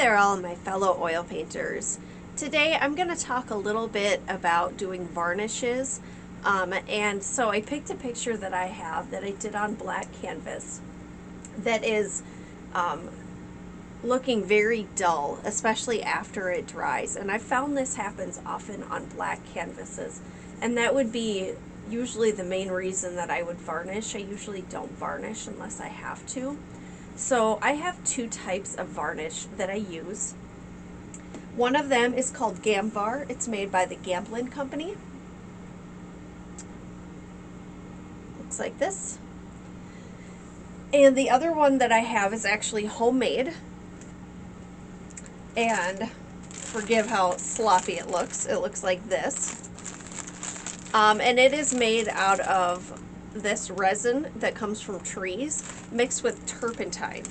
there, all of my fellow oil painters. Today I'm going to talk a little bit about doing varnishes. And so I picked a picture that I have that I did on black canvas that is looking very dull, especially after it dries. And I found this happens often on black canvases. And that would be usually the main reason that I would varnish. I usually don't varnish unless I have to. So I have two types of varnish that I use. One of them is called Gamvar. It's made by the Gamblin Company. Looks like this. And the other one that I have is actually homemade. And forgive how sloppy it looks. It looks like this. And it is made out of this resin that comes from trees mixed with turpentine.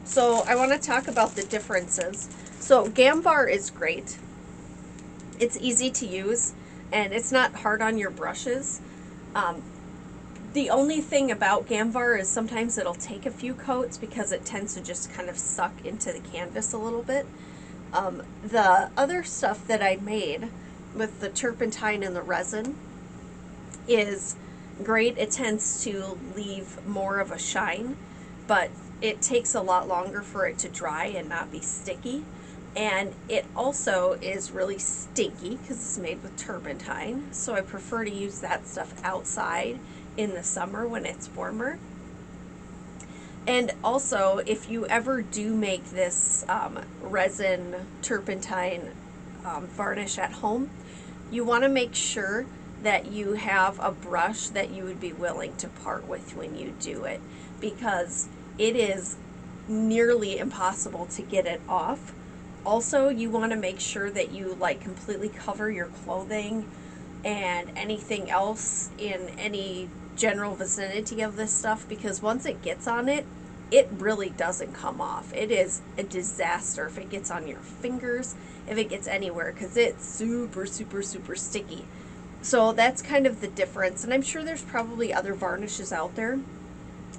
So I want to talk about the differences. So Gamvar is great. It's easy to use and it's not hard on your brushes. The only thing about Gamvar is sometimes it'll take a few coats because it tends to just kind of suck into the canvas a little bit. The other stuff that I made with the turpentine and the resin is great. It tends to leave more of a shine, but it takes a lot longer for it to dry and not be sticky. And it also is really stinky because it's made with turpentine, so I prefer to use that stuff outside in the summer when it's warmer. And also, if you ever do make this resin turpentine varnish at home, you want to make sure that you have a brush that you would be willing to part with when you do it, because it is nearly impossible to get it off. Also, you want to make sure that you completely cover your clothing and anything else in any general vicinity of this stuff, because once it gets on it, it really doesn't come off. It is a disaster if it gets on your fingers, if it gets anywhere, because it's super, super, super sticky. So that's kind of the difference. And I'm sure there's probably other varnishes out there,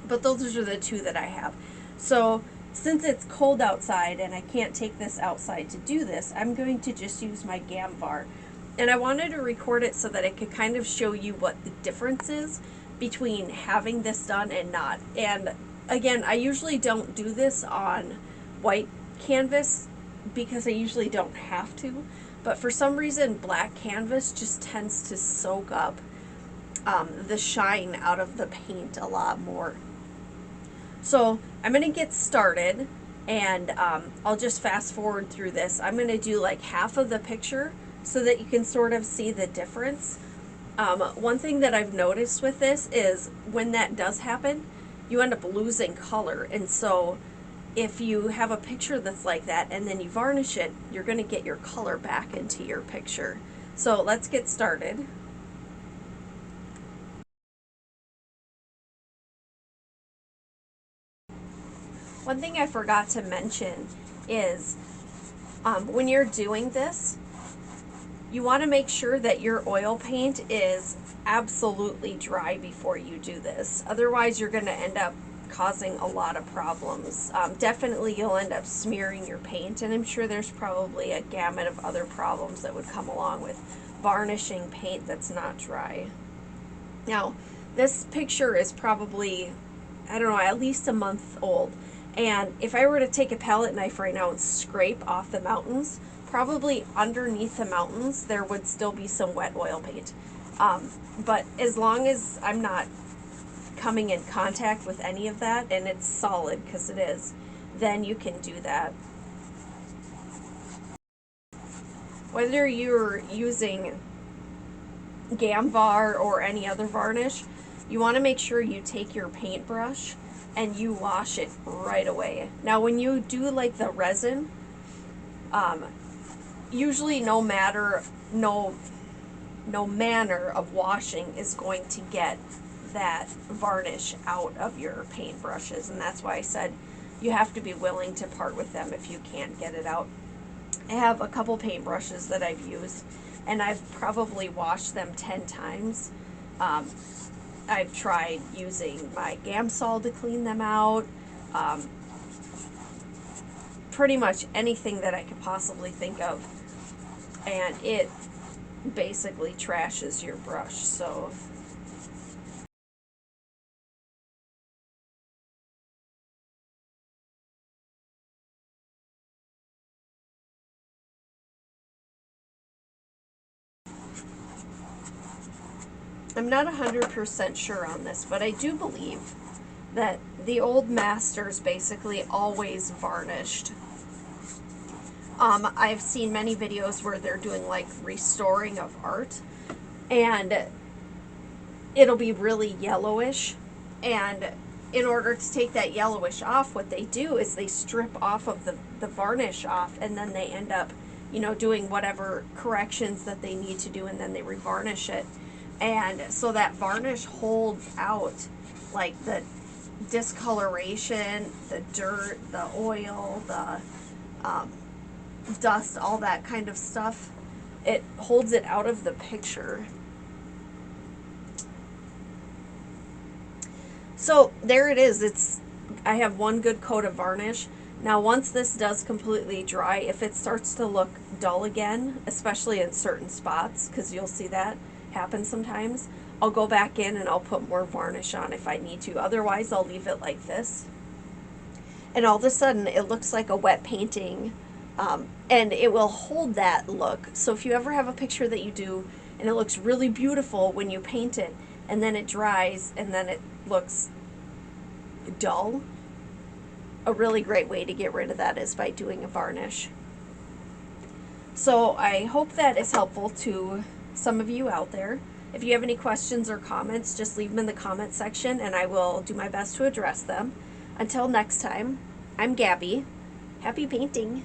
but those are the two that I have. So since it's cold outside and I can't take this outside to do this, I'm going to just use my Gamvar. And I wanted to record it so that I could kind of show you what the difference is between having this done and not. And again, I usually don't do this on white canvas because I usually don't have to, but for some reason black canvas just tends to soak up the shine out of the paint a lot more. So I'm going to get started, and I'll just fast forward through this. I'm going to do like half of the picture so that you can sort of see the difference. One thing that I've noticed with this is when that does happen, you end up losing color. And so if you have a picture that's like that and then you varnish it, you're going to get your color back into your picture. So let's get started. One thing I forgot to mention is when you're doing this, you want to make sure that your oil paint is absolutely dry before you do this. Otherwise, you're going to end up causing a lot of problems. Definitely, you'll end up smearing your paint, and I'm sure there's probably a gamut of other problems that would come along with varnishing paint that's not dry. Now, this picture is probably, I don't know, at least a month old. And if I were to take a palette knife right now and scrape off the mountains, probably underneath the mountains there would still be some wet oil paint. But as long as I'm not coming in contact with any of that, and it's solid because it is, then you can do that. Whether you're using Gamvar or any other varnish, you want to make sure you take your paintbrush and you wash it right away. Now when you do like the resin, usually no manner of washing is going to get that varnish out of your paintbrushes, and that's why I said you have to be willing to part with them if you can't get it out. I have a couple paintbrushes that I've used, and I've probably washed them 10 times. I've tried using my Gamsol to clean them out. pretty much anything that I could possibly think of, and it basically trashes your brush. So I'm not 100% sure on this, but I do believe that the old masters basically always varnished. I've seen many videos where they're doing like restoring of art, and it'll be really yellowish, and in order to take that yellowish off, what they do is they strip off of the varnish off, and then they end up, you know, doing whatever corrections that they need to do, and then they revarnish it. And so that varnish holds out like the discoloration, the dirt, the oil, the dust, all that kind of stuff. It holds it out of the picture. So there it is. I have one good coat of varnish. Now once this does completely dry, if it starts to look dull again, especially in certain spots, because you'll see that happen sometimes, I'll go back in and I'll put more varnish on if I need to. Otherwise, I'll leave it like this. And all of a sudden, it looks like a wet painting, and it will hold that look. So if you ever have a picture that you do and it looks really beautiful when you paint it, and then it dries and then it looks dull, a really great way to get rid of that is by doing a varnish. So I hope that is helpful to some of you out there. If you have any questions or comments, just leave them in the comment section and I will do my best to address them. Until next time, I'm Gabby. Happy painting!